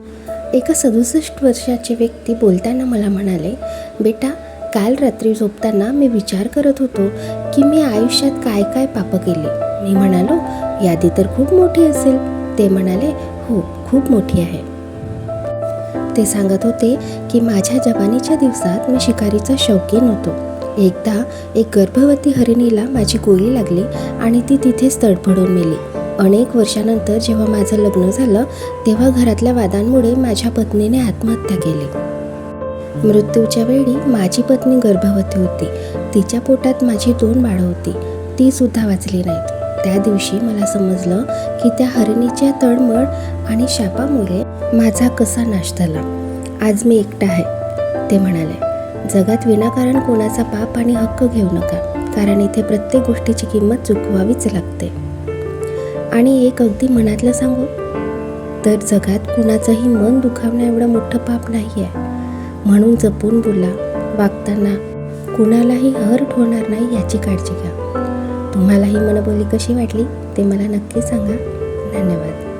एका 67 वर्षाचे व्यक्ती बोलताना मला म्हणाले, बेटा, काल रात्री झोपताना मी विचार करत होतो की मी आयुष्यात काय काय पापं केली. मी म्हणालो, यादी तर खूप मोठी असेल. ते म्हणाले, हो, खूप मोठी आहे. ते सांगत होते की माझ्या जवानीच्या दिवसात मी शिकारीचा शौकीन होतो. एकदा एक गर्भवती हरिणीला माझी गोळी लागली आणि ती तिथेच तडफडून मेली. अनेक वर्षानंतर जेव्हा माझं लग्न झालं तेव्हा घरातल्या वादांमुळे माझ्या पत्नीने आत्महत्या केली. मृत्यूच्या वेळी माझी पत्नी गर्भवती होती. तिच्या पोटात माझी 2 बाळं होती. ती सुद्धा वाचली नाहीत. त्या दिवशी मला समजलं की त्या हरिणीच्या तळमळ आणि शापामुळे माझा कसा नाश झाला. आज मी एकटा आहे. ते म्हणाले, जगात विनाकारण कोणाचा पाप आणि हक्क घेऊ नका, कारण इथे प्रत्येक गोष्टीची किंमत चुकवावीच लागते. आणि एक अगदी मनातलं सांगू तर जगात कुणाचंही मन दुखावणं एवढं मोठं पाप नाही आहे. म्हणून जपून बोला. वागताना कुणालाही हर्ट होणार नाही याची काळजी घ्या. तुम्हाला ही मनबोली कशी वाटली ते मला नक्की सांगा. धन्यवाद.